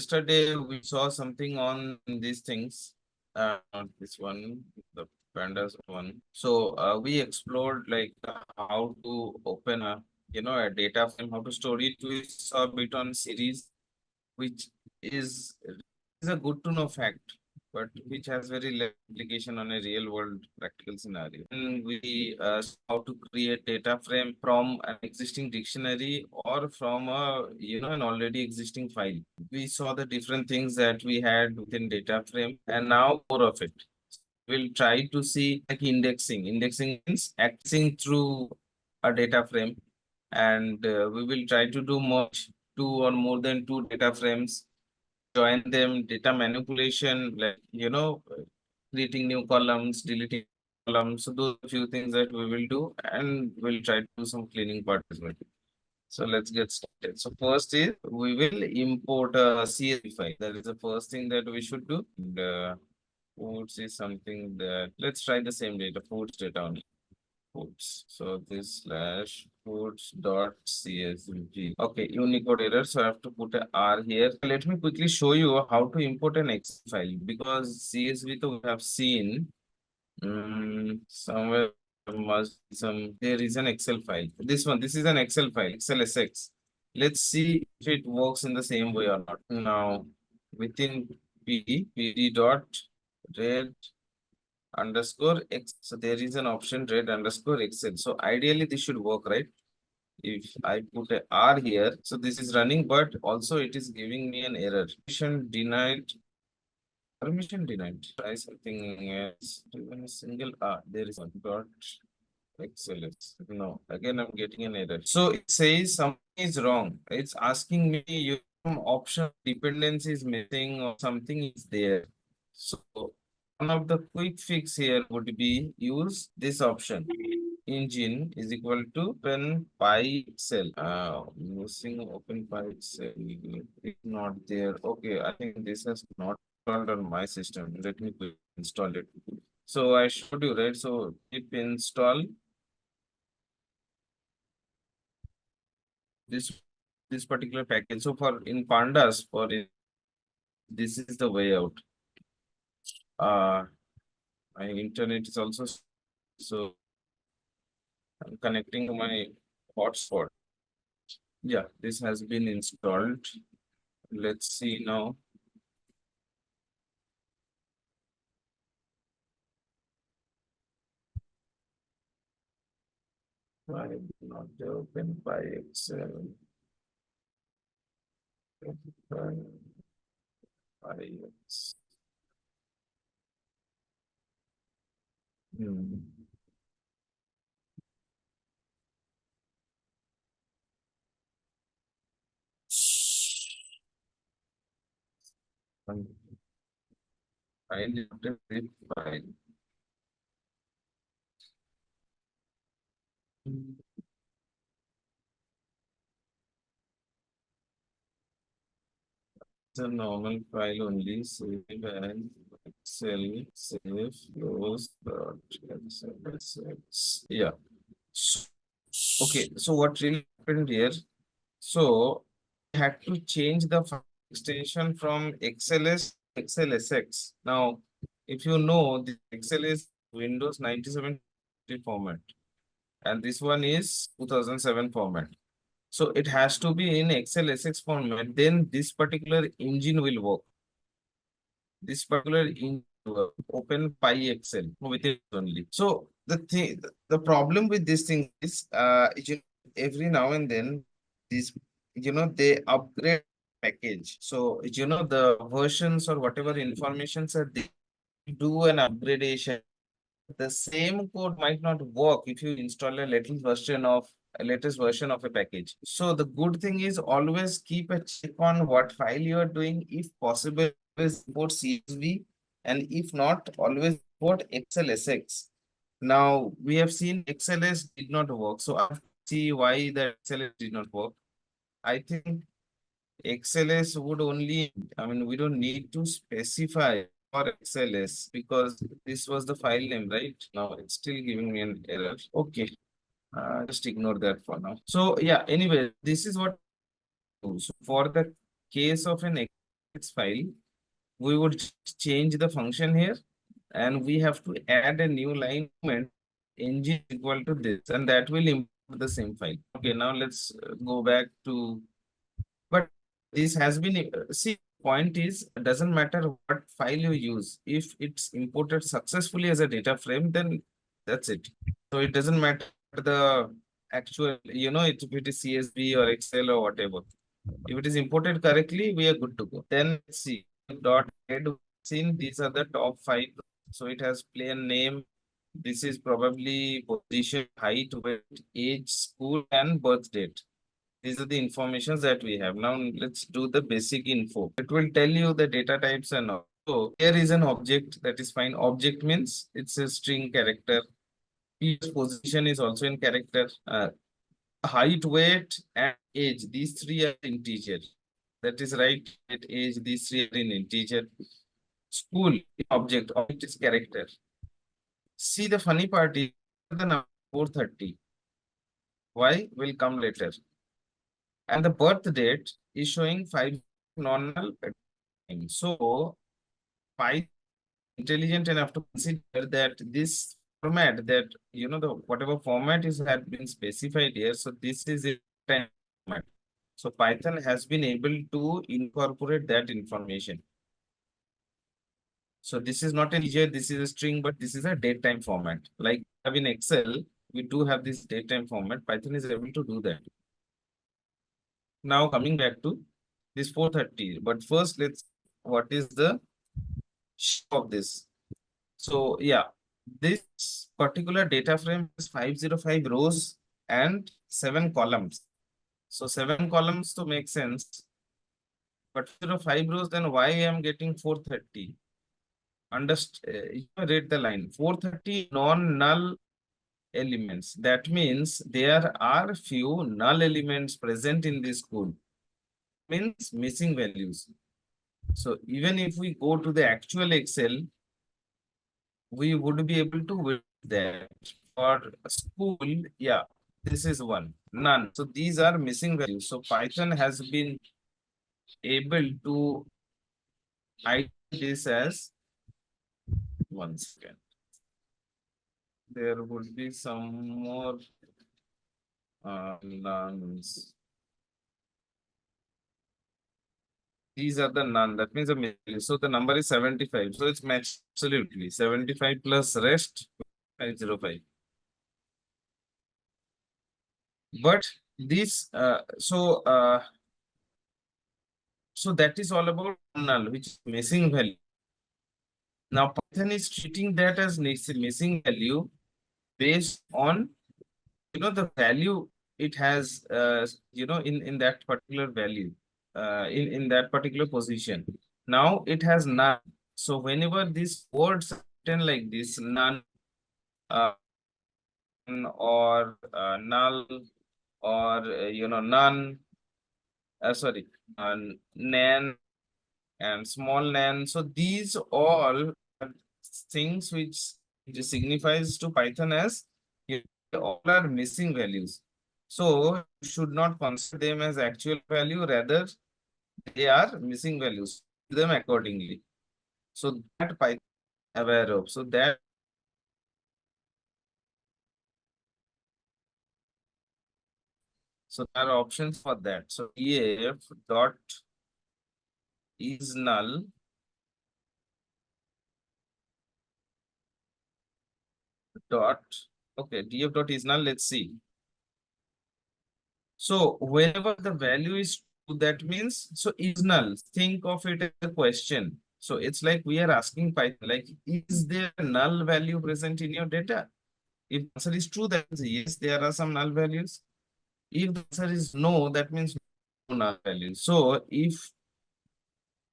yesterday we saw something on these things. Not this one, the pandas one. So we explored like how to open a data frame, how to store it. We saw a bit on series, which is a good to know fact, but which has very less application on a real world practical scenario. And we saw how to create data frame from an existing dictionary or from an already existing file. We saw the different things that we had within data frame, and now more of it. We'll try to see like indexing. Indexing means accessing through a data frame, and we will try to do merge two or more than two data frames, join them, data manipulation, like creating new columns, deleting columns. So those are few things that we will do, and we'll try to do some cleaning part as well. So let's get started. So first is we will import a CSV file. That is the first thing that we should do. And, foods is something that let's try the same data, foods data only. Foods. So this slash foods dot csv. Okay, Unicode error. So I have to put a R here. Let me quickly show you how to import an Excel file, because CSV we have seen somewhere must be there is an Excel file. This is an Excel file, Excel SX. Let's see if it works in the same way or not. Now within PD dot red underscore X. So there is an option red underscore Excel. So ideally this should work, right? If I put a R here, so this is running, but also it is giving me an error. Permission denied. Permission denied. Try something else. Even a single R. There is one dot XLS. No, again I'm getting an error. So it says something is wrong. It's asking me your option dependency is missing or something is there. So one of the quick fix here would be use this option. Engine is equal to open Excel. Missing open Excel. It's not there. Okay, I think this has not installed on my system. Let me install it. So I showed you, right? So if install this particular package. So for in Pandas, this is the way out. My internet is also so I'm connecting to my hotspot. Yeah, this has been installed. Let's see now. Why not open by Excel? I need to file. It's a normal file only. Save and Excel, save, close, yeah. Okay, so what really happened here? So I had to change the file extension from XLS to XLSX. Now, if you know, the Excel is Windows 97 format, and this one is 2007 format. So it has to be in XLSX format, then this particular engine will work. This particular engine will work. Open PyExcel with it only. So the problem with this thing is, every now and then, this, they upgrade package. So, the versions or whatever informations are they do an upgradation. The same code might not work if you install a latest version of a package. So the good thing is always keep a check on what file you are doing. If possible, always import CSV, and if not, always import XLSX. Now we have seen XLS did not work. So I have to see why the XLS did not work. I think XLS would only, we don't need to specify for XLS because this was the file name, right? Now it's still giving me an error. Okay, just ignore that for now. So yeah, anyway, this is what. So for the case of an file, we would change the function here, and we have to add a new line comment ng is equal to this, and that will import the same file. Okay, now let's go back to, but this has been, see, point is, doesn't matter what file you use. If it's imported successfully as a data frame, then that's it. So it doesn't matter the actual, if it is CSV or Excel or whatever. If it is imported correctly, we are good to go. Then let's see, dot head scene, these are the top 5. So it has plain name. This is probably position, height, weight, age, school, and birth date. These are the informations that we have. Now let's do the basic info. It will tell you the data types and all. So here is an object, that is fine. Object means it's a string character. Position is also in character. Height, weight, and age. These three are integer. That is right. Height, age, these three are in integer. School object is character. See, the funny part is the number 430. Why? Will come later. And the birth date is showing 5 non-null. So Python intelligent enough to consider that this format, that the whatever format is had been specified here. So this is a time format. So Python has been able to incorporate that information. So this is not an integer, this is a string, but this is a datetime format. Like in Excel, we do have this datetime format. Python is able to do that. Now coming back to this 430, but first let's, what is the shape of this? So yeah, this particular data frame is 505 rows and 7 columns. So 7 columns to make sense, but 5 rows, then why I am getting 430? Read the line. 430 non-null elements. That means there are few null elements present in this code. Means missing values. So even if we go to the actual Excel, we would be able to wait that. For school, yeah, this is one, none. So these are missing values. So Python has been able to hide this as, one second. There would be some more nuns. These are the none. That means a million. So the number is 75. So it's matched absolutely. 75 plus rest 505. But this so that is all about null, which is missing value. Now Python is treating that as missing value based on the value it has in that particular value in that particular position. Now it has none. So whenever these words are written like this, none uh, or null or none, sorry, nan and small nan. So these all are things which it signifies to Python as all are missing values. So you should not consider them as actual value, rather they are missing values. Them accordingly. So that Python is aware of. So that there are options for that. So EAF dot is null dot, okay, df dot is null. Let's see. So whenever the value is true, that means, so is null. Think of it as a question. So it's like we are asking Python, like, is there a null value present in your data? If the answer is true, that means yes, there are some null values. If the answer is no, that means no null values. So if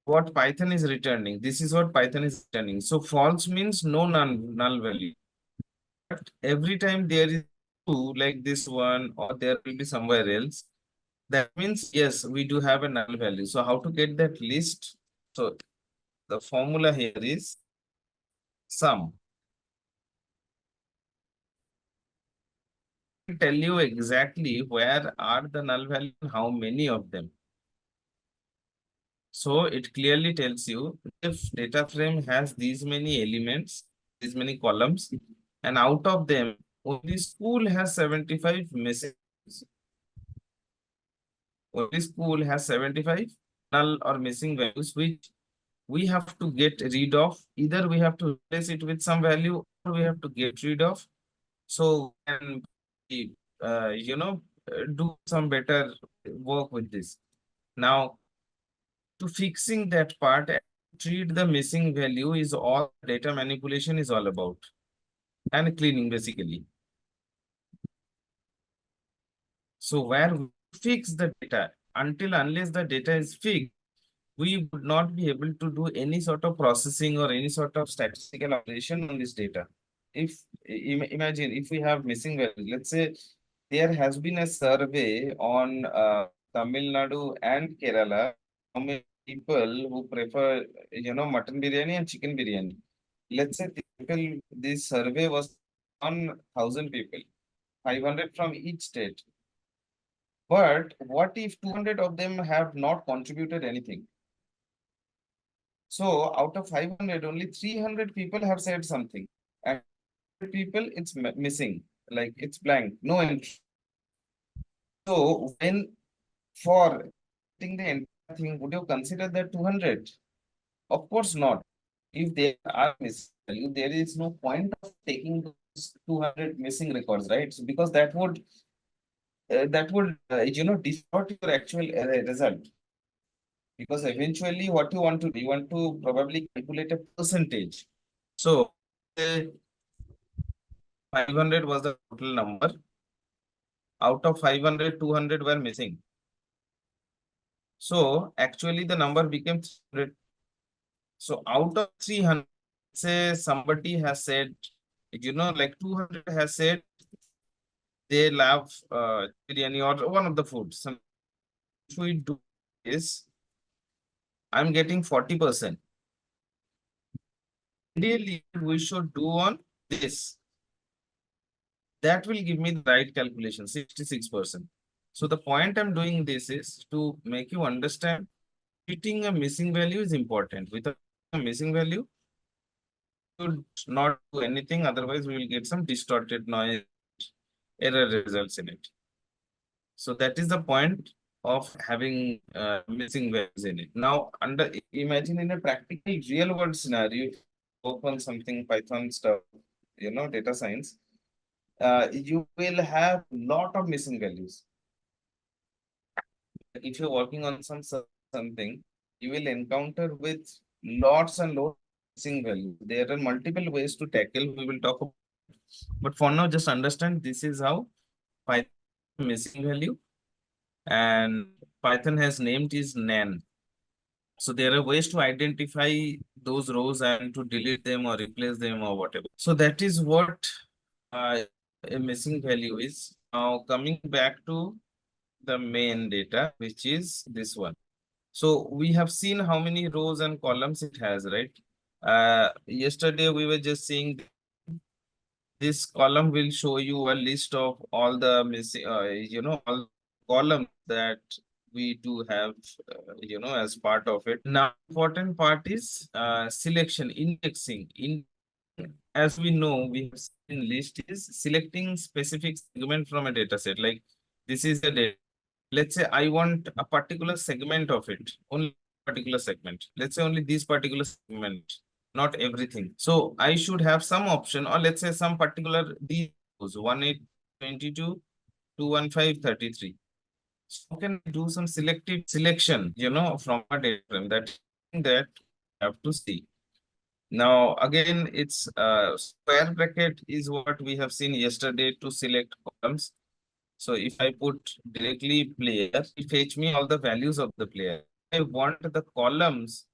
what Python is returning, this is what Python is returning. So false means no null value. But every time there is two, like this one, or there will be somewhere else, that means yes, we do have a null value. So how to get that list? So the formula here is sum. Tell you exactly where are the null value and how many of them. So it clearly tells you if data frame has these many elements, these many columns, and out of them, only school has 75 missing. Only school has 75 null or missing values, which we have to get rid of. Either we have to replace it with some value or we have to get rid of. So and do some better work with this. Now, to fixing that part, treat the missing value is all data manipulation is all about, and cleaning basically. So where we fix the data, unless the data is fixed, we would not be able to do any sort of processing or any sort of statistical operation on this data. If imagine if we have missing value, let's say there has been a survey on Tamil Nadu and Kerala, how many people who prefer, mutton biryani and chicken biryani. Let's say this survey was on 1,000 people, 500 from each state. But what if 200 of them have not contributed anything? So out of 500, only 300 people have said something. And people, it's missing, like it's blank, no entry. So when for getting the entire thing, would you consider that 200? Of course not. If there are missing value, there is no point of taking those 200 missing records, right? So because that would distort your actual result. Because eventually what you want to do, you want to probably calculate a percentage. So 500 was the total number. Out of 500, 200 were missing. So actually the number became 300. So out of 300, say somebody has said, like 200 has said they love biryani or one of the foods. So if we do this, I'm getting 40%. Ideally, we should do on this. That will give me the right calculation, 66%. So the point I'm doing this is to make you understand fitting a missing value is important. Without a missing value, should not do anything. Otherwise, we will get some distorted noise, error results in it. So that is the point of having missing values in it. Now, imagine in a practical real world scenario, work on something Python stuff, data science, you will have lot of missing values. If you're working on something, you will encounter with lots and lots of missing values. There are multiple ways to tackle. We will talk about, but for now, just understand this is how Python missing value, and Python has named is nan. So there are ways to identify those rows and to delete them or replace them or whatever. So that is what a missing value is. Now coming back to the main data, which is this one. So we have seen how many rows and columns it has, right? Yesterday we were just seeing this column will show you a list of all the missing, all columns that we do have, as part of it. Now, important part is selection, indexing. As we know, we have seen list is selecting specific segment from a data set. Like this is a data. Let's say I want a particular segment of it, only particular segment. Let's say only this particular segment, not everything. So I should have some option, or let's say some particular these 1822, 215, 33. So can I do some selective selection, from a data frame that I have to see. Now, again, it's square bracket is what we have seen yesterday to select columns. So if I put directly player, it fetch me all the values of the player. I want the columns.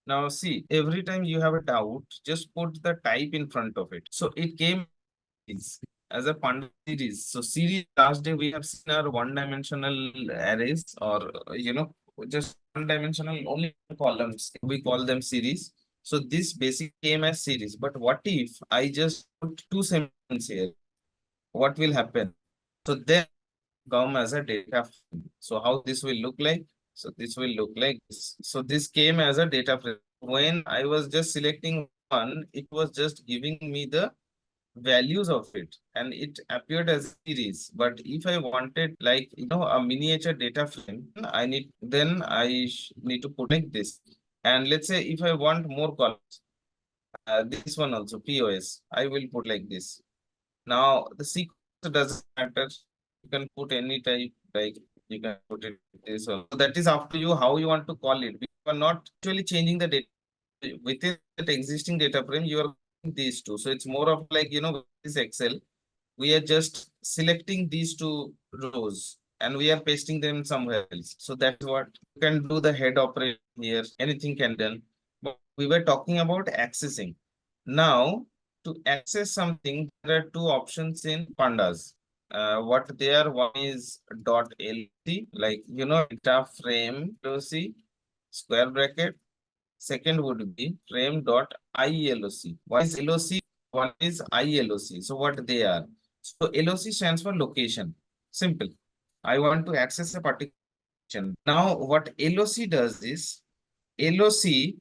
Now see, every time you have a doubt, just put the type in front of it. So it came as a Panda series. So series last day we have seen our one-dimensional arrays, or just one-dimensional only columns. We call them series. So this basically came as series. But what if I just put two semicolons here? What will happen? So then come as a data frame. So how this will look like? So this will look like this. So this came as a data frame. When I was just selecting one, it was just giving me the values of it and it appeared as series. But if I wanted like a miniature data frame, then I need to put like this. And let's say if I want more columns, this one also POS, I will put like this. Now the sequence doesn't matter. You can put any type, like you can put it this one. So that is up to you how you want to call it. We are not actually changing the data within that existing data frame. You are these two. So it's more of like this Excel. We are just selecting these two rows and we are pasting them somewhere else. So that's what you can do the head operation here. Anything can done. But we were talking about accessing. Now, to access something, there are two options in pandas. What they are, one is .loc, like data frame loc, square bracket. Second would be frame.iloc. One is LOC, one is ILOC. So what they are? So LOC stands for location. Simple. I want to access a particular location. Now what LOC does is LOC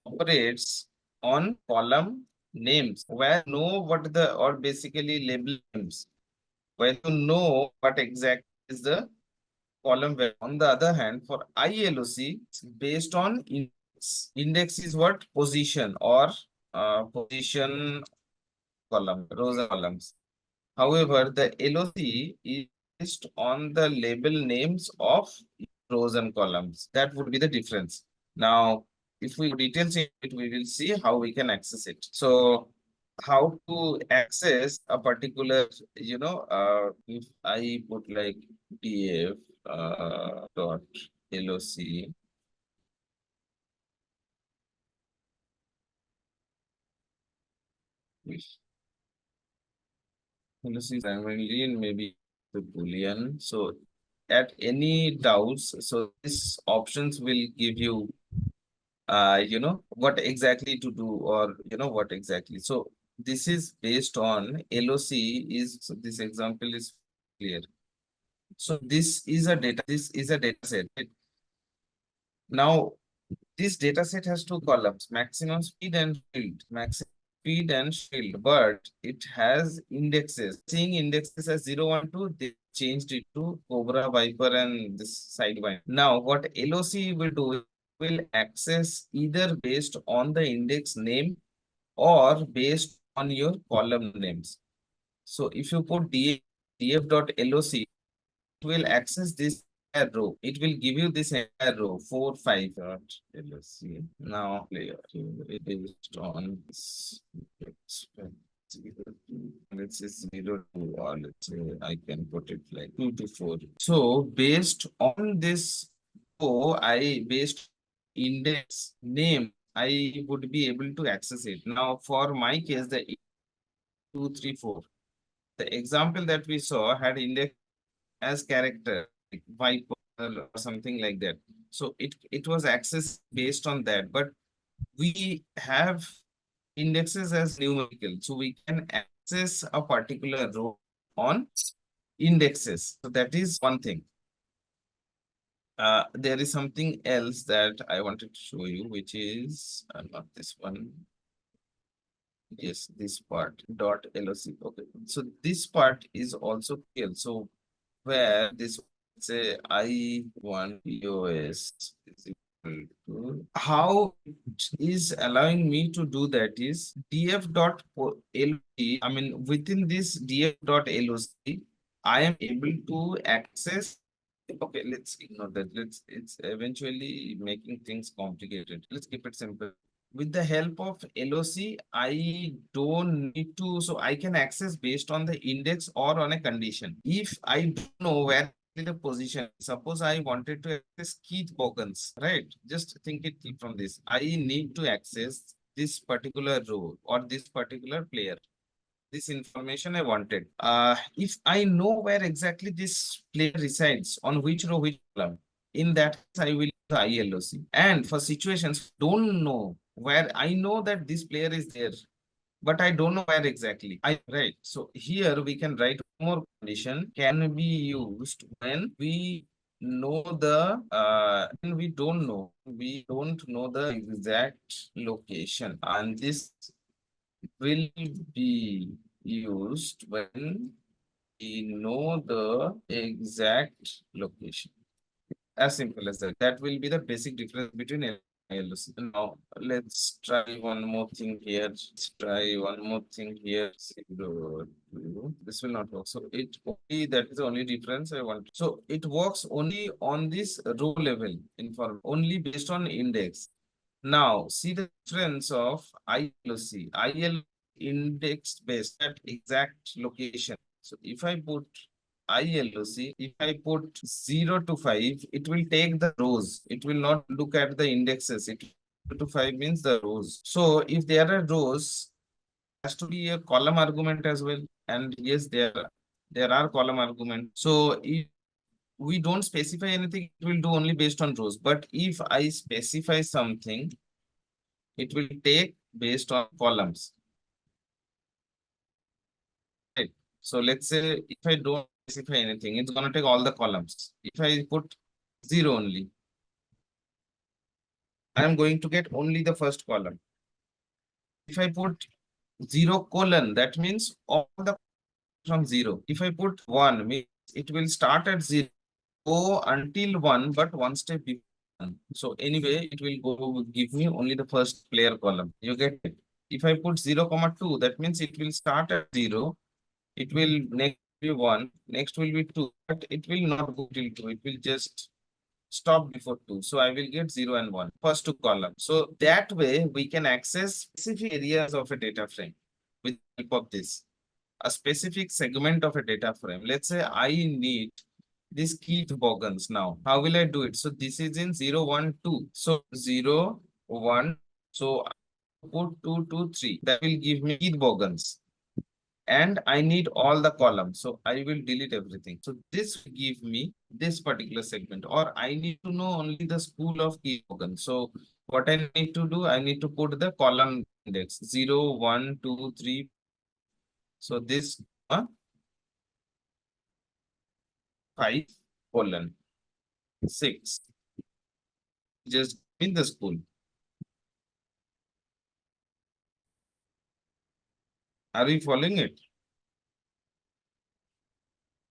operates on column names where you know what the or basically label names. When you know what exactly is the column value. On the other hand, for ILOC, it's based on index. Index is what? Position or position column, rows and columns. However, the LOC is based on the label names of rows and columns. That would be the difference. Now, if we details in it, we will see how we can access it. So, how to access a particular, if I put like df dot loc, which loc is primarily and maybe the boolean. So at any doubts, so these options will give you what exactly to do, or what exactly. So this is based on loc is, so this example is clear. So this is a data set. Now this data set has two columns, maximum speed and shield. Maximum speed and shield, but it has indexes. Seeing indexes as 0, 1, 2, they changed it to Cobra, Viper, and this sidewind. Now, what LOC will do, it will access either based on the index name or based on your column names. So if you put df.loc, will access this entire row. It will give you this entire row, 4, 5. Let's see. Now, layer based on this. Let's say 0 to, or let's say I can put it like 2 to 4. So, based on this row, based index name, I would be able to access it. Now, for my case, the 2, 3, 4. The example that we saw had index as character, like Viper or something like that. So it was accessed based on that. But we have indexes as numerical. So we can access a particular row on indexes. So that is one thing. There is something else that I wanted to show you, which is not this one. Yes, this part .loc. Okay, so this part is also clear. So where this say I1 POS is equal to, how it is allowing me to do that is df.loc. I mean, within this df.loc, I am able to access. Okay, let's ignore that. It's eventually making things complicated. Let's keep it simple. With the help of LOC, I don't need to, so I can access based on the index or on a condition. If I don't know where the position, suppose I wanted to access Keith Bogans, right? Just think it from this. I need to access this particular row or this particular player. This information I wanted. If I know where exactly this player resides, on which row, which column, in that case, I will use ILOC. And for situations, don't know where, I know that this player is there, but I don't know where exactly. Right. So here we can write more condition can be used when we know and we don't know the exact location, and this will be used when we know the exact location. As simple as that. That will be the basic difference between LOC. Now, let's try one more thing here. Let's try one more thing here. This will not work. So it only that is the only difference I want. So it works only on this row level inform only based on index. Now see the difference of ILOC. IL index based at exact location. So if I put ILOC, if I put 0 to 5, it will take the rows. It will not look at the indexes. 0 to 5 means the rows. So if there are rows, has to be a column argument as well. And yes, there are column arguments. So if we don't specify anything, it will do only based on rows. But if I specify something, it will take based on columns. Right. So let's say if I don't specify anything, it's gonna take all the columns. If I put 0 only, I am going to get only the first column. If I put 0 colon, that means all the from 0. If I put 1, means it will start at 0, go until 1, but one step before 1. So anyway, it will go give me only the first player column. You get it? If I put 0, 2, that means it will start at 0. It will next be 1, next will be 2, but it will not go till 2. It will just stop before 2. So I will get 0 and 1, first two columns. So that way we can access specific areas of a data frame with the help of this. A specific segment of a data frame. Let's say I need this key tobogans now. How will I do it? So this is in 0, 1, 2. So 0, 1. So I put 2, 2, 3. That will give me key tobogans. And I need all the columns. So I will delete everything. So this will give me this particular segment, or I need to know only the school of key tokens. So what I need to do, I need to put the column index 0, 1, 2, 3. So this 5 colon 6. Just in the school. Are you following it?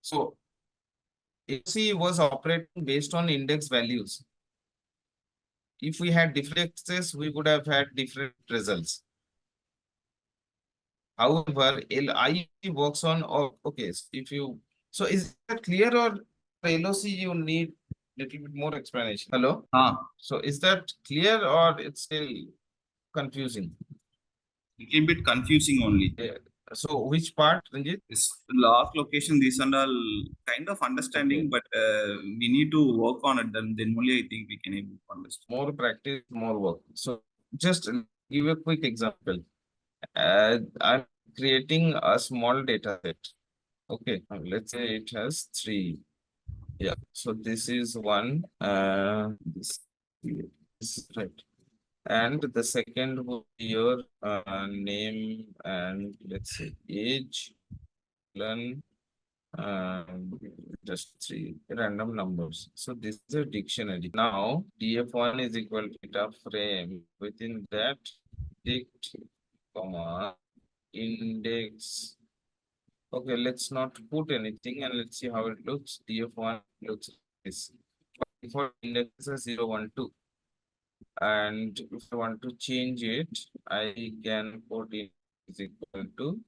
So AC was operating based on index values. If we had different access, we would have had different results. However, LI works on, or okay, so if you, so is that clear, or LOC you need little bit more explanation? Hello? So is that clear or it's still confusing? Little bit confusing only. Yeah. So which part, Ranjit? This last location, these and all kind of understanding, Okay. but we need to work on it. Then only I think we can able to understand. More practice, more work. So just give a quick example. I'm creating a small data set. Okay, let's say it has 3. Yeah, so this is one, this is right. And the second would be your name and let's say age, learn, just 3 random numbers. So this is a dictionary. Now df1 is equal to data frame. Within that, dict, comma, index. Okay, let's not put anything and let's see how it looks. df1 looks like this. For index is 0, 1, 2. And if I want to change it, I can put it is equal to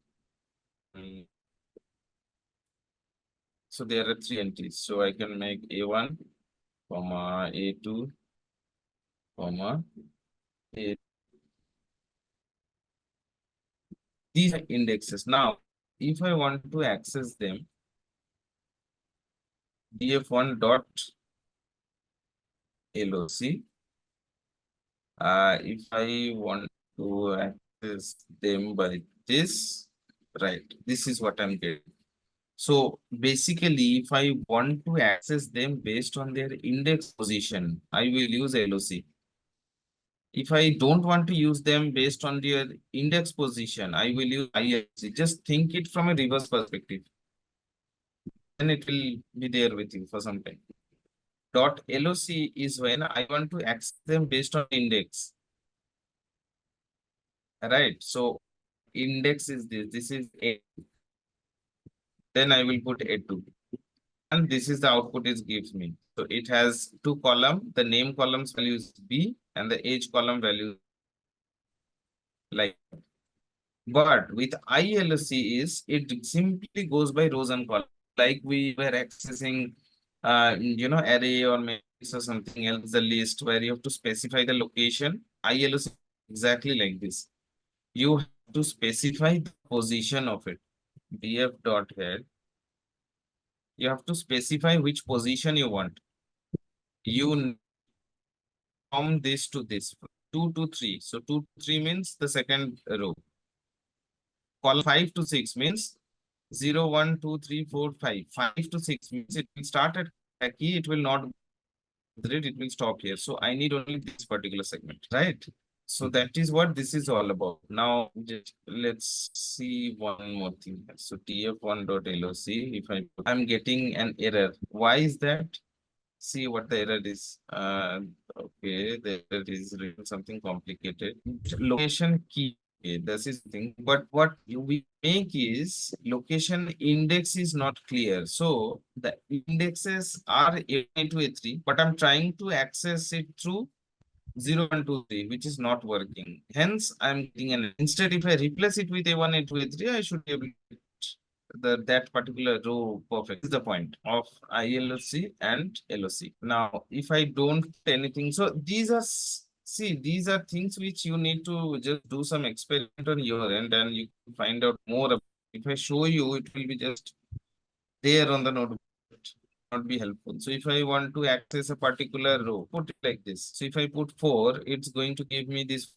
so there are 3 entries. So I can make A1, comma A2, comma A. These are indexes. Now, if I want to access them, df1 dot loc. If I want to access them by this, right? This is what I'm getting. So basically, if I want to access them based on their index position, I will use LOC. If I don't want to use them based on their index position, I will use ILC. Just think it from a reverse perspective. Then it will be there with you for some time. dot loc is when I want to access them based on index. Right. So index is this. This is a. Then I will put a2. And this is the output it gives me. So it has two columns. The name columns value is B and the age column value like. But with ILOC is it simply goes by rows and columns. Like we were accessing array or matrix or something else, the list where you have to specify the location. ILOC exactly like this. You have to specify the position of it. df dot head. You have to specify which position you want. You from this to this, 2 to 3. So 2 to 3 means the second row. Column 5 to 6 means 0, 1, 2, 3, 4, 5. 5 to 6 means it will start at key, it will not it will stop here. So I need only this particular segment, right? So that is what this is all about. Now just let's see one more thing. So tf1.loc, if I'm getting an error. Why is that? See what the error is. Okay, the error is written something complicated. Location key. Okay, this is the thing. But what we make is location index is not clear. So the indexes are A1 to A3, but I'm trying to access it through 0, 1, 2, 3, which is not working. Hence, I'm getting an instead if I replace it with A1, A2, A3, I should be able to get that particular row perfect. This is the point of ILOC and LOC. Now, if I don't put anything, so these are these are things which you need to just do some experiment on your end and you can find out more about. If I show you, it will be just there on the notebook, not be helpful. So if I want to access a particular row, put it like this. So if I put 4, it's going to give me this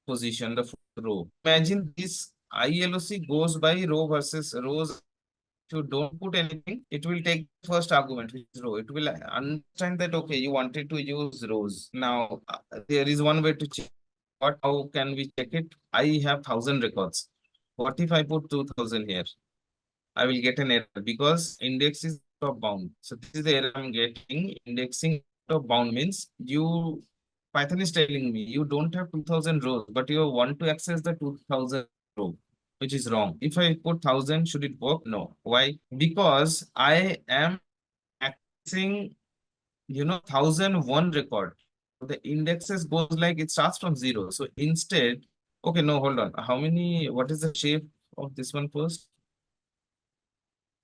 position, the row. Imagine this ILOC goes by row versus rows. If you don't put anything, it will take the first argument, which is row. It will understand that okay, you wanted to use rows. Now there is one way to check. What? How can we check it? I have 1,000 records. What if I put 2,000 here? I will get an error because index is top bound. So this is the error I'm getting. Indexing top bound means Python is telling me you don't have 2,000 rows, but you want to access the 2,000 row, which is wrong. If I put 1,000, should it work? No. Why? Because I am accessing 1,001 record. The indexes goes like it starts from 0. So instead, okay, no, hold on. What is the shape of this one first?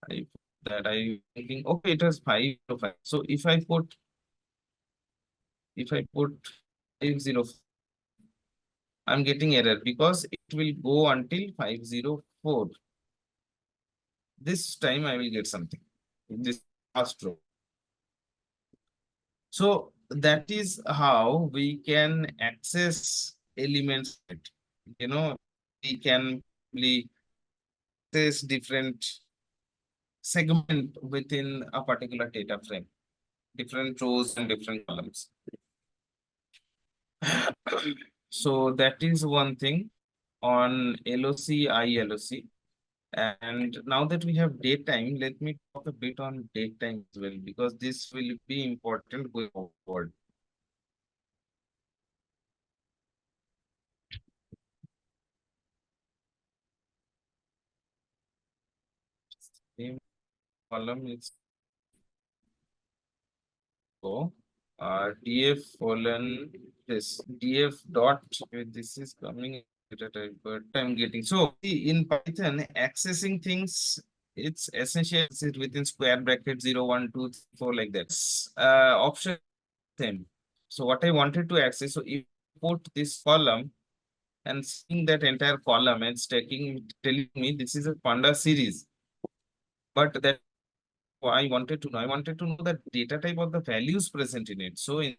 I that I thinking okay it has 505. So if I put 505, I'm getting error because it will go until 504. This time I will get something. This last row. So that is how we can access elements. We can really access different segment within a particular data frame, different rows and different columns. So that is one thing on LOC, ILOC. And now that we have datetime, let me talk a bit on datetime as well, because this will be important going forward. Same column is so df colon this df dot this is coming data type, but I'm getting so in Python accessing things it's essential it's within square bracket 0 1 2 3 4 like that option same. So what I wanted to access, so if you put this column and seeing that entire column and telling me this is a panda series, but that I wanted to know. I wanted to know the data type of the values present in it. So in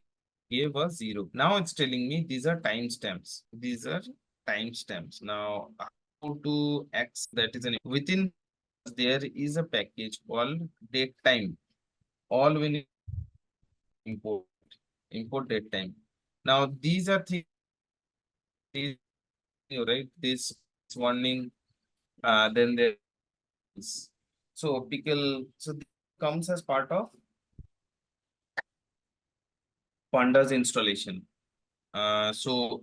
gave a 0. Now it's telling me these are timestamps. These are timestamps. Now how to access that is within there is a package called datetime. All we need import datetime. Now these are things right. This warning. Then there is so pickle. So this comes as part of Pandas installation. So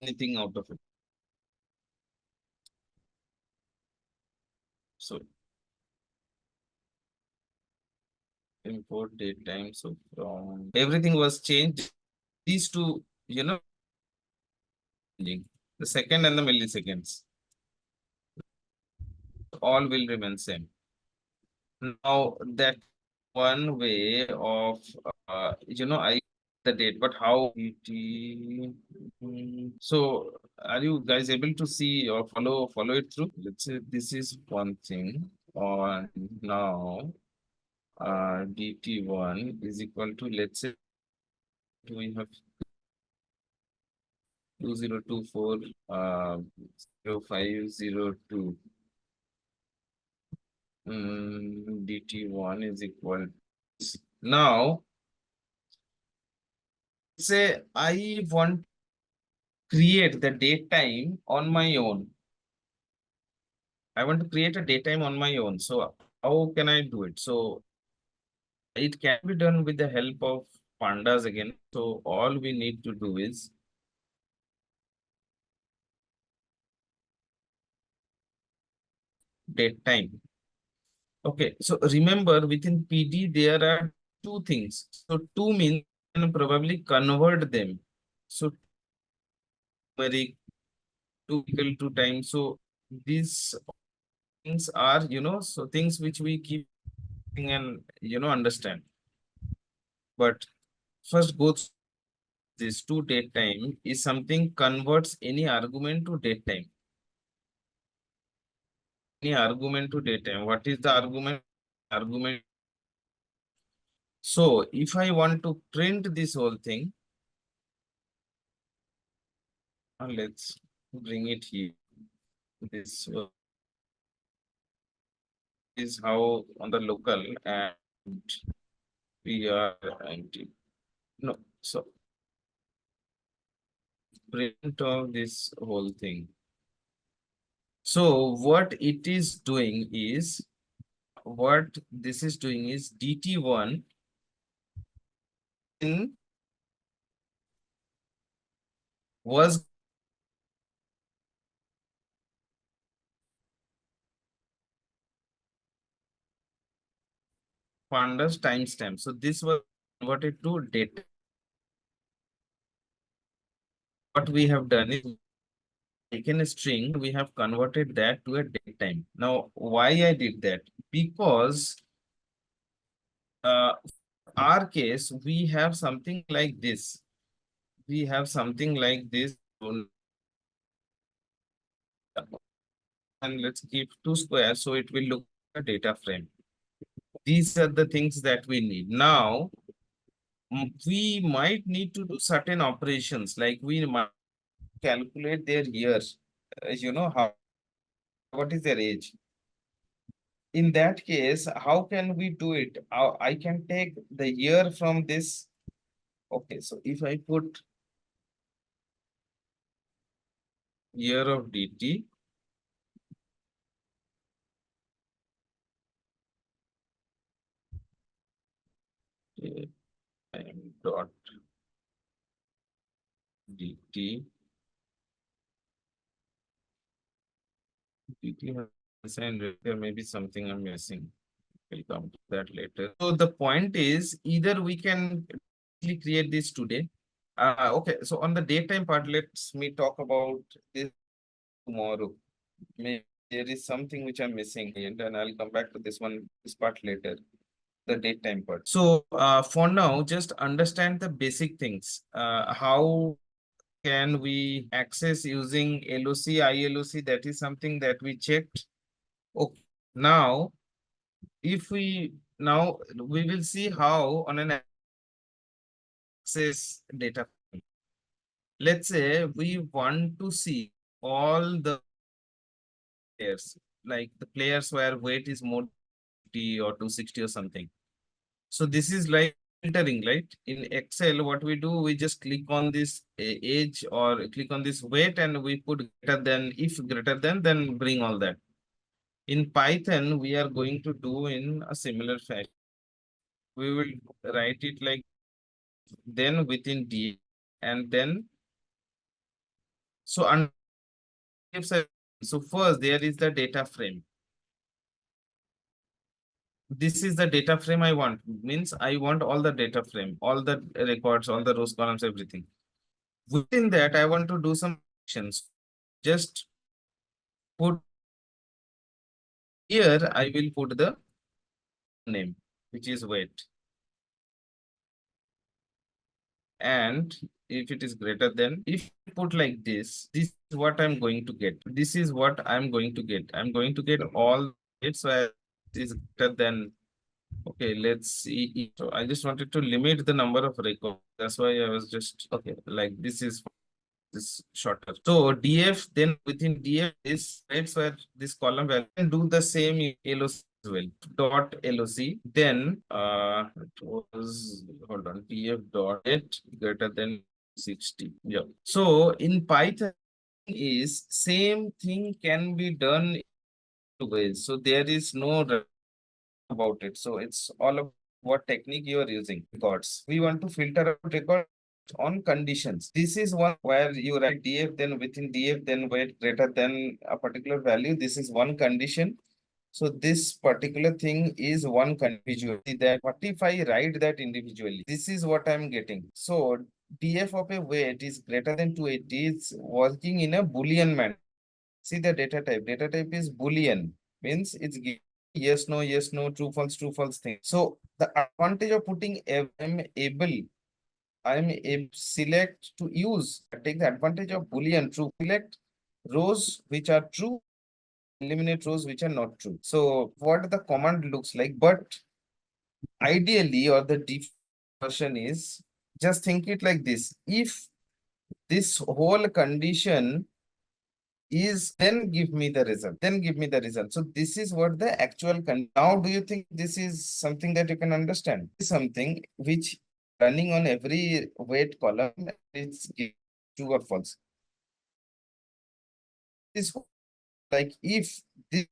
anything out of it. So import date time. So from everything was changed. These two, changing. The second and the milliseconds, all will remain same. Now that one way of I the date, but how so are you guys able to see or follow it through? Let's say this is one thing on now dt1 is equal to, let's say we have 2024 0502 dt1 is equal to, now say I want to create the date time on my own. I want to create a date time on my own. So how can I do it? So it can be done with the help of pandas again. So all we need to do is date time. Okay, so remember within PD there are two things. So two means you can probably convert them. So numeric, two equal to time. So these things are, so things which we keep and understand. But first go through this to date time is something converts any argument to date time. Any argument to date time. What is the argument? Argument. So if I want to print this whole thing, let's bring it here. This is how on the local and we are empty. No, so print of this whole thing. So what it is doing is, what this is doing is dt1 in was pandas timestamp. So this was converted to date. What we have done is taken a string, we have converted that to a date time. Now, why I did that? Because our case, we have something like this. We have something like this. And let's keep two squares so it will look like a data frame. These are the things that we need. Now, we might need to do certain operations, like we might calculate their years, how what is their age. In that case, how can we do it? I can take the year from this. Okay, so if I put year of dt, time dot dt, dt has assigned, there may be something I'm missing. We'll come to that later. So the point is, either we can create this today. Okay, so on the daytime part, let's me talk about this tomorrow. Maybe there is something which I'm missing, and then I'll come back to this part later, the daytime part. So for now, just understand the basic things. How can we access using LOC, ILOC? That is something that we checked. Okay, now if we we will see how on an access data. Let's say we want to see all the players, like the players where weight is more 50 or 260 or something. So this is like filtering, right? In Excel, what we do, we just click on this age or click on this weight and we put greater than, if greater than, then bring all that. In Python, we are going to do in a similar fashion. We will write it like then within df, and then so under so first there is the data frame. This is the data frame I want. Means I want all the data frame, all the records, all the rows, columns, everything. Within that, I want to do some actions. Just put here, I will put the name, which is weight. And if it is greater than, if you put like this is what I'm going to get. This is what I'm going to get. I'm going to get all it. So it is greater than, okay, let's see. So I just wanted to limit the number of records. That's why I was just, okay, like this is this shorter. So df, then within df is right where this column value can do the same in loc as well. Dot loc. Then it was, hold on, df dot it greater than 60. Yeah. So in Python is same thing can be done in two ways. So there is no about it. So it's all about what technique you are using. Records. We want to filter out record on conditions. This is one where you write df, then within df, then weight greater than a particular value. This is one condition. So this particular thing is one individual. That what if I write that individually? This is what I'm getting. So df of a weight is greater than 280 is working in a Boolean manner. See the data type. Data type is Boolean. Means it's yes, no, true, false thing. So the advantage of putting I'm able select to use, take the advantage of Boolean true, select rows which are true, eliminate rows which are not true. So what the command looks like, but ideally or the default version is just think it like this. If this whole condition is, then give me the result, then give me the result. So this is what the actual now do you think this is something that you can understand? This is something which running on every weight column, it's true or false. This like if this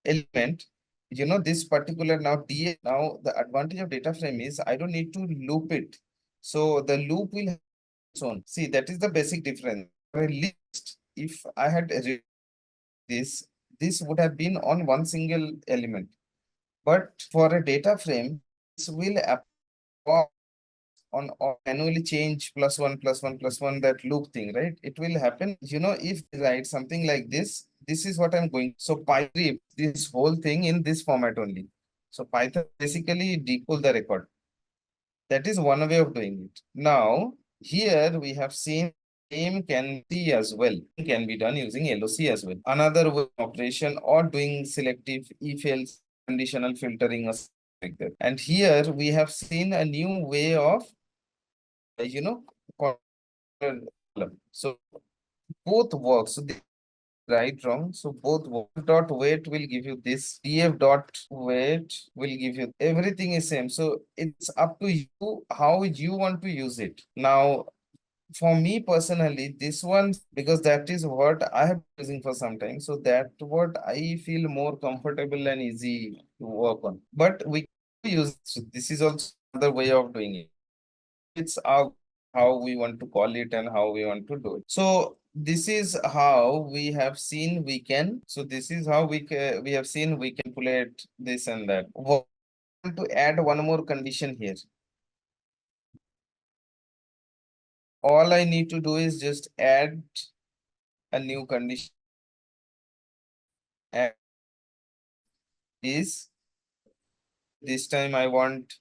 element, this particular now DA, now the advantage of data frame is I don't need to loop it. So the loop will have its own. See, that is the basic difference. For a list, if I had this, this would have been on one single element. But for a data frame, this will apply on manually change +1 +1 +1 that loop thing, right? It will happen, if I write something like this is what I'm going. So Python, this whole thing in this format only. So Python basically decode the record. That is one way of doing it. Now, here we have seen same can be as well, can be done using LOC as well. Another way operation or doing selective if else conditional filtering or something like that. And here we have seen a new way of, you know, column. So both work. So this right wrong. So both work. Dot weight will give you this. df dot weight will give you everything is same. So it's up to you how you want to use it. Now, for me personally, this one, because that is what I have been using for some time. So that what I feel more comfortable and easy to work on. But we use, so this is also another way of doing it. It's how we want to call it and how we want to do it. So this is how we have seen we can. So this is how we have seen we can calculate this and that. We want to add one more condition here. All I need to do is just add a new condition. Add is this time I want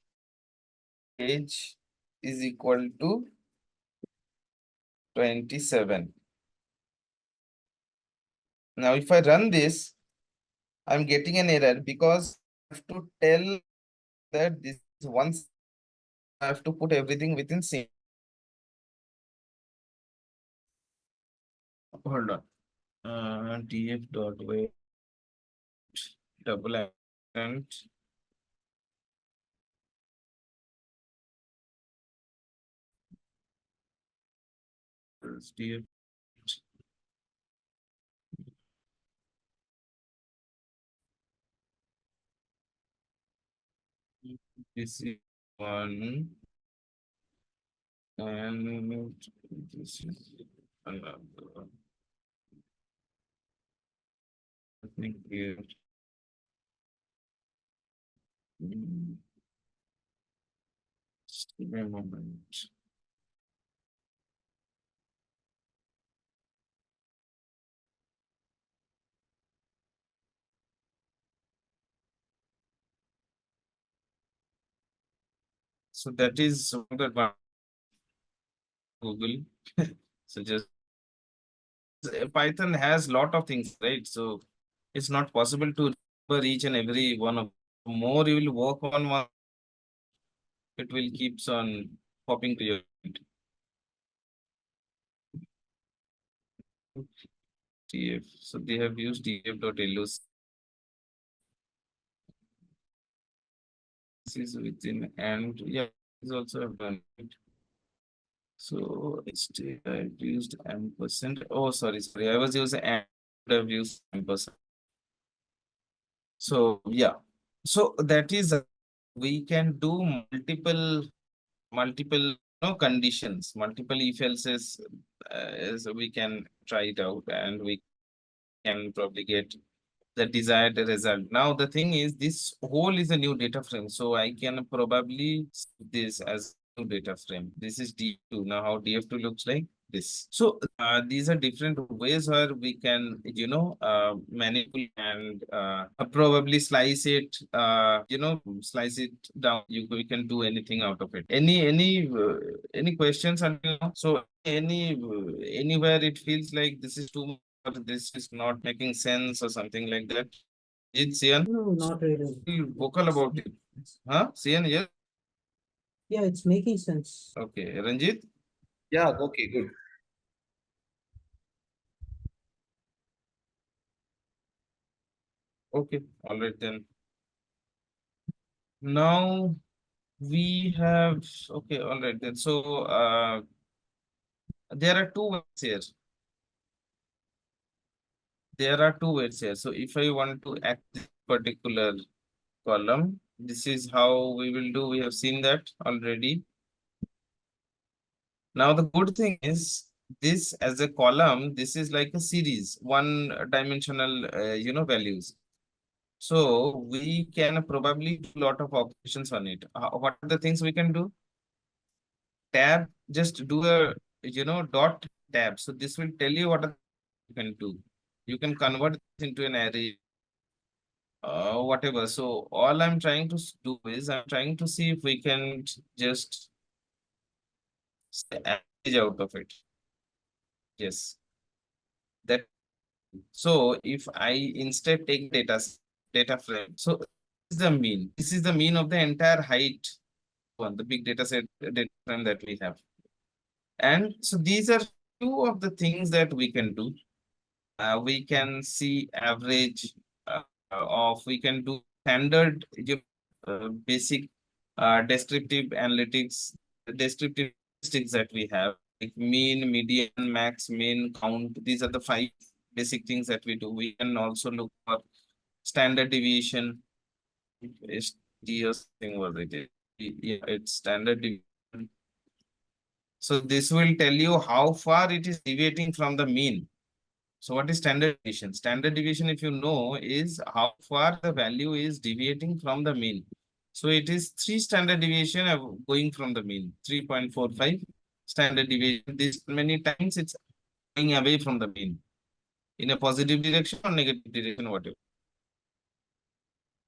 age is equal to 27. Now if I run this, I'm getting an error because I have to tell that this is once I have to put everything within same. Hold on. df dot weight double and df. This is one. And this is another. Let me give. Just give me a moment. So that is one of the advantage of Google. So just Python has lot of things, right? So it's not possible to remember each and every one of. More you will work on one, it will keeps on popping to your mind. TF. So they have used TF.LOC. This is within, and yeah, this also have done it. So I've used ampersand. Oh, sorry. I was using and I've used ampersand. So yeah. So that is we can do multiple conditions, multiple if else's, so we can try it out and we can probably get the desired result. Now the thing is this whole is a new data frame, so I can probably see this as new data frame. This is D2. Now how DF2 looks like this. So these are different ways where we can manipulate and probably slice it, slice it down. We can do anything out of it. Any questions until now? So anywhere it feels like this is too much or this is not making sense or something like that. It's Sian. No, not really. Feel vocal about it. Huh? Sian, yes. Yeah, it's making sense. Okay. Ranjit? Yeah, okay, good. Okay. All right then. Now we have, okay, all right then. So there are two ways here. There are two ways here. So if I want to act this particular column, this is how we will do. We have seen that already. Now the good thing is this as a column, this is like a series, one dimensional, values. So we can probably do a lot of operations on it. What are the things we can do? Tab, just do a, dot tab. So this will tell you what you can do. You can convert this into an array, whatever. So all I'm trying to do is I'm trying to see if we can just say average out of it. Yes. That so if I instead take data frame, so this is the mean. This is the mean of the entire height one, the big data set data frame that we have. And so these are two of the things that we can do. We can see average of, we can do standard basic descriptive analytics, descriptive statistics that we have, like mean, median, max, min, count. These are the five basic things that we do. We can also look for standard deviation. It's D or something was it? Yeah, it's standard deviation. So this will tell you how far it is deviating from the mean. So what is standard deviation? Standard deviation, if you know, is how far the value is deviating from the mean. So it is 3 standard deviation of going from the mean, 3.45 standard deviation. This many times it's going away from the mean in a positive direction or negative direction, whatever.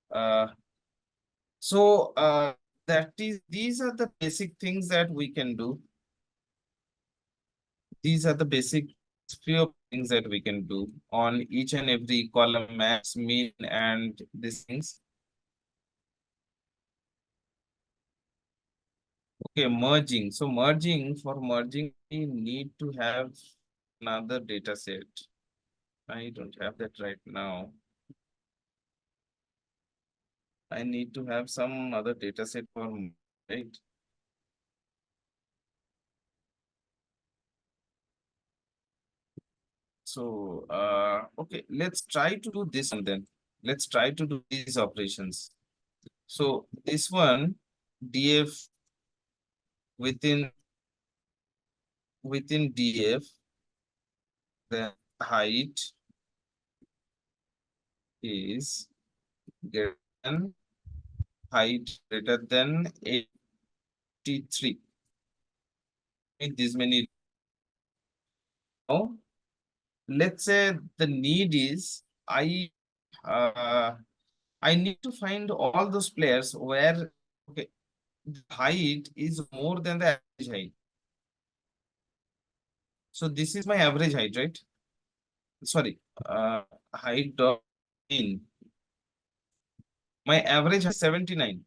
Uh, so that is, these are the basic things that we can do. These are the basic few things that we can do on each and every column, max, mean, and these things. Okay, merging. So for merging, we need to have another data set. I don't have that right now. I need to have some other data set for, right? So, okay, let's try to do this one then. Let's try to do these operations. So this one, DF within within DF, the height is greater than height greater than 83. With this many. Now, let's say the need is I need to find all those players where okay, the height is more than the average height. So this is my average height, right? Sorry, height of in my average is 79.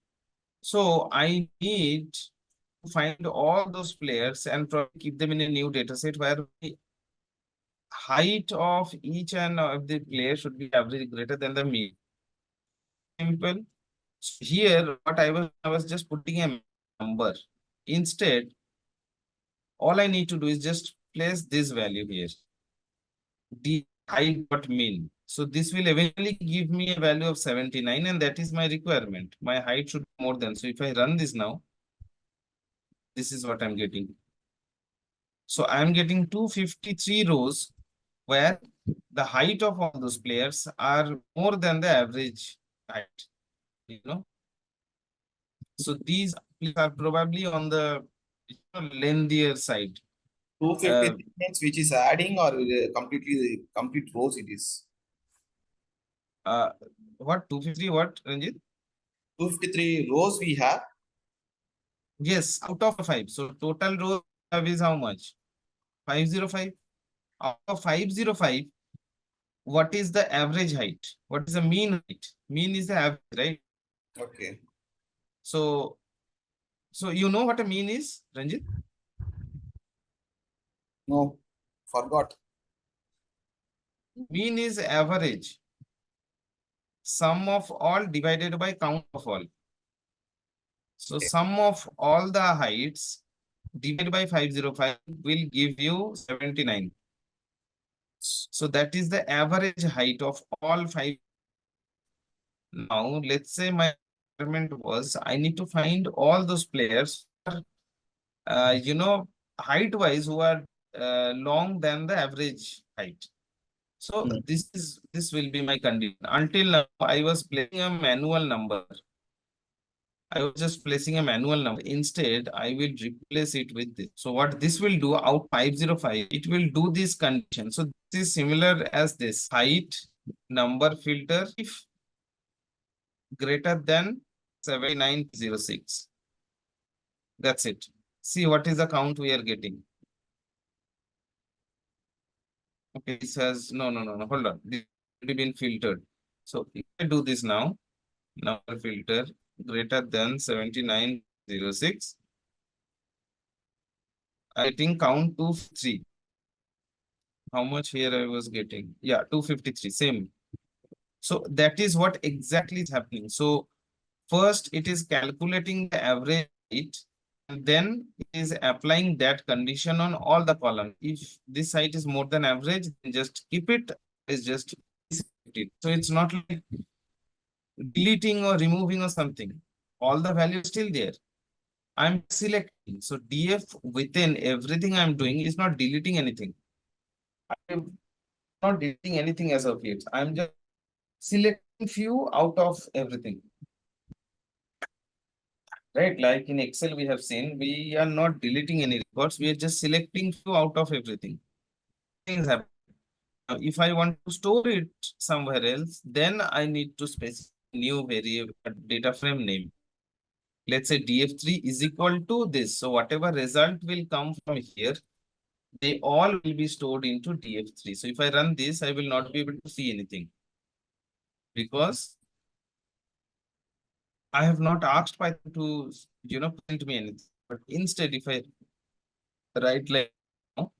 So I need to find all those players and probably keep them in a new data set where the height of each and of the player should be average greater than the mean. Simple. So here, what I was just putting a number. Instead, all I need to do is just place this value here. D height dot mean. So this will eventually give me a value of 79, and that is my requirement. My height should be more than. So if I run this now, this is what I'm getting. So I'm getting 253 rows where the height of all those players are more than the average height, you know. So these are probably on the lengthier side. 253 means which is adding or completely complete rows it is. What 250? What, Ranjit? 253 rows we have. Yes, out of 5. So total row have is how much? 505. Out of 505, what is the average height? What is the mean height? Mean is the average, right? Okay. So you know what a mean is, Ranjit? No, forgot. Mean is average. Sum of all divided by count of all. So sum of all the heights divided by 505 will give you 79. So that is the average height of all 5. Now, let's say my requirement was I need to find all those players, you know, height wise who are long than the average height. So this will be my condition. Until now, I was placing a manual number. I was just placing a manual number. Instead, I will replace it with this. So what this will do out 505, it will do this condition. So this is similar as this height number filter if greater than 7906. That's it. See what is the count we are getting. Okay, it says no. Hold on. This already been filtered. So if I do this now, number filter greater than 7906. I think count 253. How much here I was getting? Yeah, 253. Same. So that is what exactly is happening. So first it is calculating the average height, and then it is applying that condition on all the columns. If this height is more than average, then just keep it. Is just select it. So it's not like deleting or removing or something. All the values still there. I'm selecting. So DF within everything I'm doing is not deleting anything. I'm not deleting anything as of yet. I'm just selecting few out of everything. Right, like in Excel, we have seen we are not deleting any records, we are just selecting few out of everything. Things happen. Now, if I want to store it somewhere else, then I need to specify new variable data frame name. Let's say df3 is equal to this. So whatever result will come from here, they all will be stored into df3. So if I run this, I will not be able to see anything because I have not asked Python to, print me anything. But instead, if I write like now,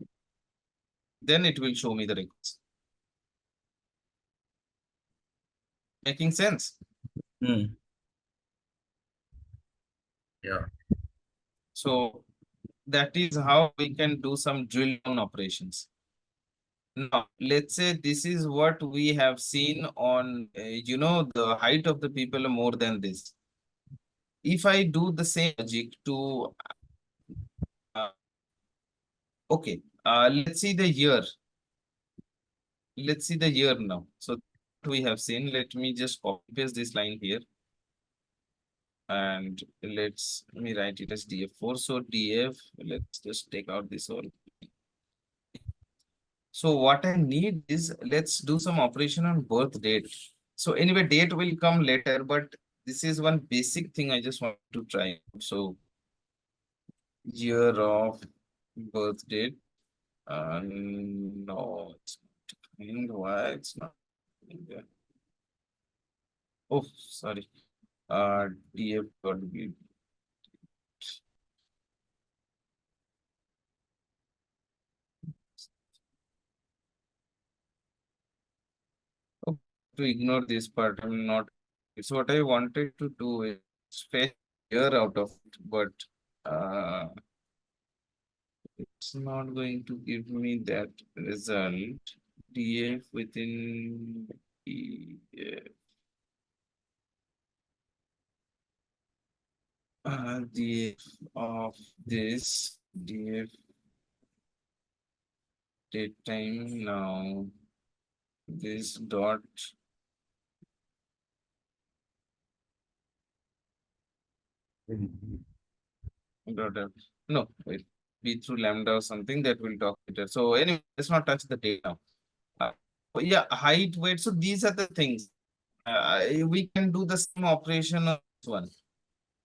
then it will show me the records. Making sense? Yeah. So that is how we can do some drill down operations. Now, let's say this is what we have seen on, the height of the people are more than this. If I do the same logic to Okay, let's see the year. Let's see the year now. So we have seen, let me just copy paste this line here. And let's me write it as df4. So df, let's just take out this whole. So what I need is, let's do some operation on birth date. So anyway, date will come later, but this is one basic thing I just want to try. So year of birth date. No, it's not. And why it's not? Oh, sorry. Df got be. Oh, to ignore this part, I'm not. It's what I wanted to do is fetch year out of it, but it's not going to give me that result. DF within DF. DF of this DF date time now. This dot dot no, wait, be through lambda or something that will talk later. So anyway, let's not touch the date now. Yeah, height, weight. So these are the things. We can do the same operation on this one,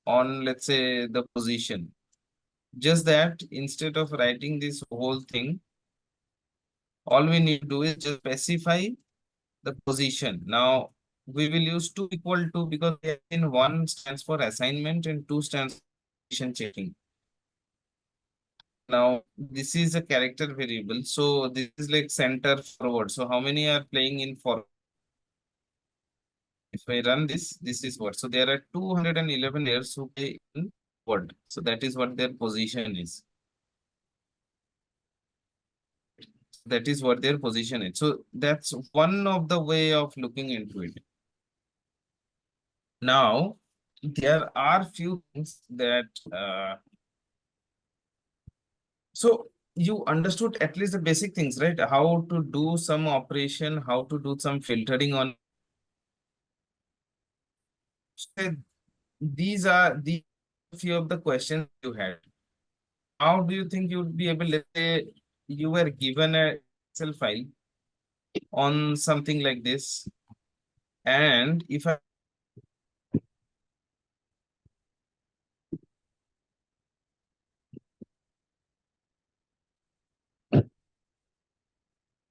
on let's say the position. Just that instead of writing this whole thing, all we need to do is just specify the position. Now we will use 2 equal to, because in 1 stands for assignment and 2 stands for position checking. Now this is a character variable, so this is like center forward. So how many are playing in forward? If I run this, this is what. So there are 211 players who play in forward. So that is what their position is. That is what their position is. So that's one of the way of looking into it. Now, there are few things that so you understood at least the basic things, right? How to do some operation, how to do some filtering on. So these are the few of the questions you had. How do you think you would be able, let's say you were given a Excel file on something like this, and if I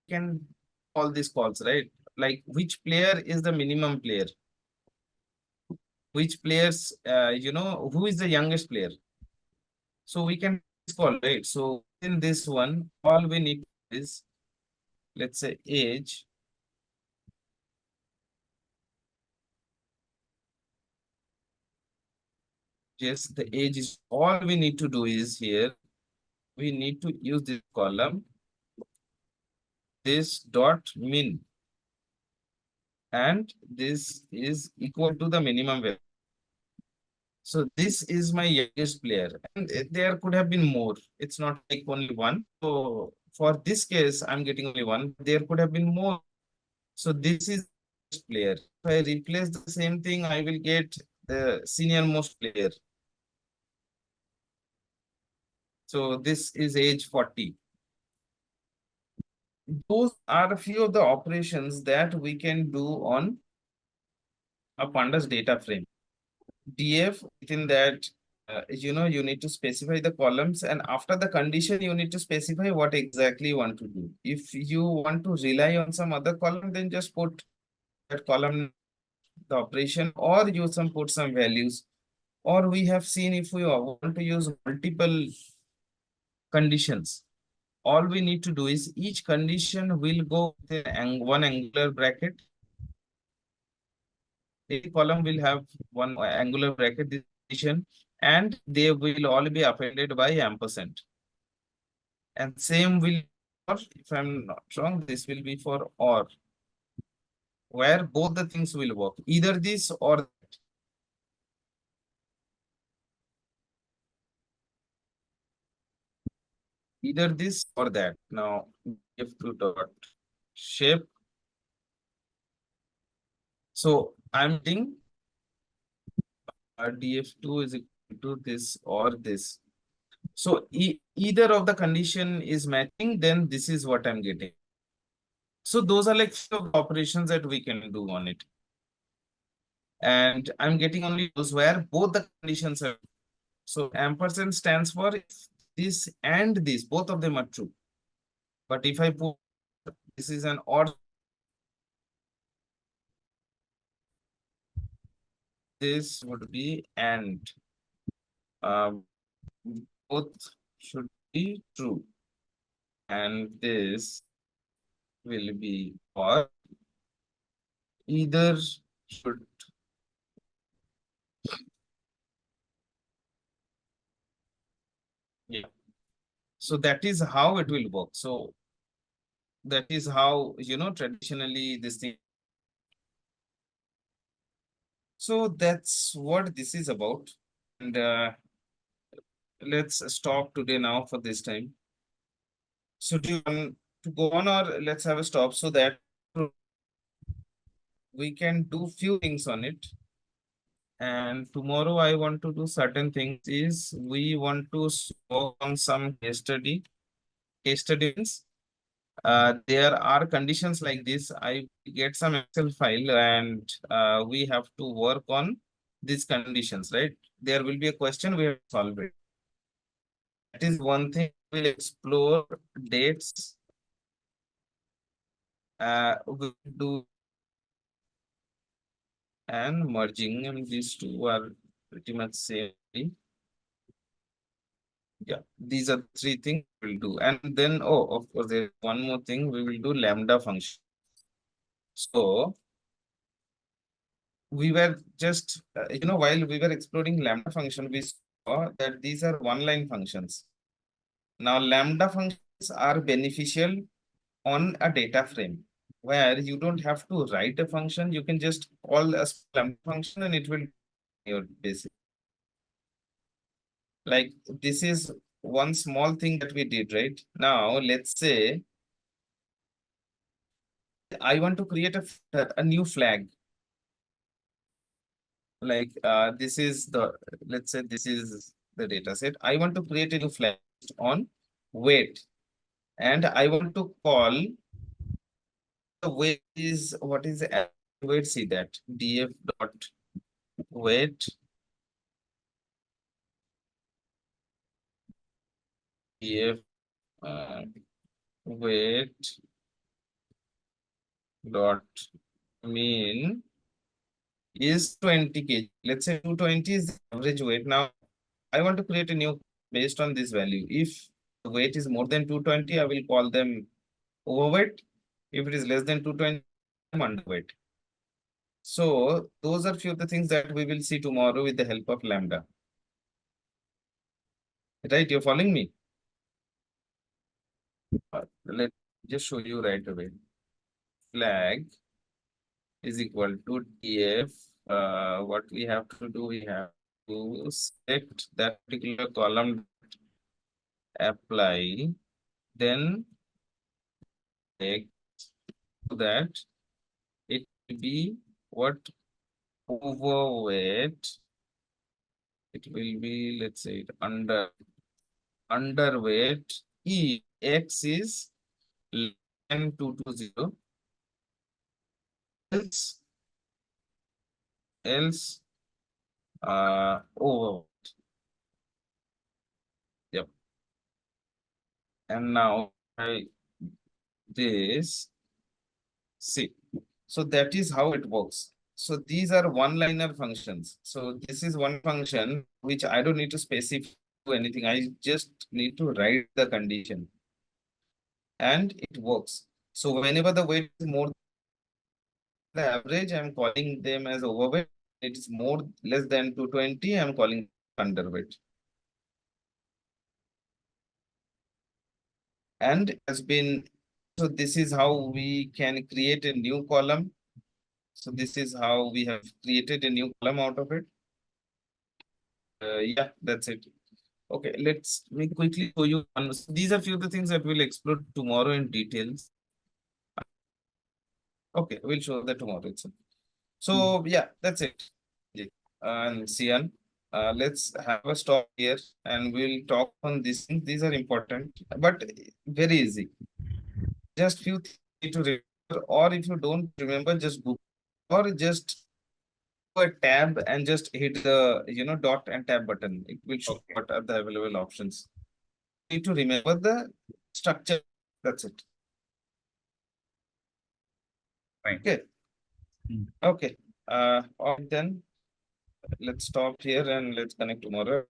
can all these calls, right? Like which player is the minimum player? Which players, who is the youngest player? So we can call, right? So in this one, all we need is, let's say age. Yes, the age is all we need to do is here. We need to use this column, this dot min, and this is equal to the minimum value. So this is my youngest player, and there could have been more. It's not like only one. So for this case, I'm getting only one. There could have been more. So this is player. If I replace the same thing, I will get the senior most player. So this is age 40. Those are a few of the operations that we can do on a pandas data frame. DF, within that, you need to specify the columns, and after the condition, you need to specify what exactly you want to do. If you want to rely on some other column, then just put that column, the operation, or put some values. Or we have seen, if we want to use multiple conditions, all we need to do is each condition will go within one angular bracket. Every column will have one angular bracket, this condition, and they will all be appended by ampersand. And same will, or if I'm not wrong, this will be for or, where both the things will work, either this or that. either this or that. Now df2 dot shape. So I'm getting df2 is equal to this or this. So either of the condition is matching, then this is what I'm getting. So those are like few of the operations that we can do on it. And I'm getting only those where both the conditions are. So ampersand stands for if this and this, both of them are true. But if I put this is an odd, this would be and both should be true. And this will be or either should. Yeah. So that is how it will work. So that is how, traditionally this thing. So that's what this is about. And let's stop today now for this time. So do you want to go on or let's have a stop so that we can do few things on it. And tomorrow I want to do certain things is we want to work on some case study. Case studies. There are conditions like this. I get some Excel file and we have to work on these conditions, right? There will be a question, we have to solve it. That is one thing we'll explore dates. We'll do and merging, and these two are pretty much same. Yeah, these are three things we'll do. And then, oh, of course, there's one more thing, we will do lambda function. So we were just, while we were exploring lambda function, we saw that these are one-line functions. Now, lambda functions are beneficial on a data frame where you don't have to write a function. You can just call a lambda function and it will your basic. Like this is one small thing that we did, right? Now, let's say I want to create a new flag. Like this is the, let's say this is the data set. I want to create a new flag on weight. And I want to call the weight is, what is the weight? See that df dot weight df weight dot mean is 20 kg. Let's say 220 is the average weight. Now I want to create a new based on this value. If the weight is more than 220, I will call them overweight. If it is less than 220, I'm underweight. So those are few of the things that we will see tomorrow with the help of lambda. Right? You're following me? Let me just show you right away. Flag is equal to df. What we have to do, we have to select that particular column, apply, then take so that it will be what overweight. It will be, let's say it underweight. E x is less than 220. Else overweight. Yep. And now I this see. So that is how it works. So these are one-liner functions. So this is one function which I don't need to specify anything. I just need to write the condition. And it works. So whenever the weight is more than the average, I'm calling them as overweight. It is more less than 220, I'm calling underweight. And has been, so this is how we can create a new column. So this is how we have created a new column out of it. Yeah, that's it. Okay, let's me quickly show you. These are few of the things that we'll explore tomorrow in details. Okay, we'll show that tomorrow itself. So yeah, that's it. And Sian, let's have a stop here and we'll talk on these things. These are important, but very easy. Just few things you need to remember, or if you don't remember, just Google or just go a tab and just hit the dot and tab button. It will show what are the available options. You need to remember the structure. That's it. Fine. Okay. Okay. All right, then let's stop here and let's connect tomorrow.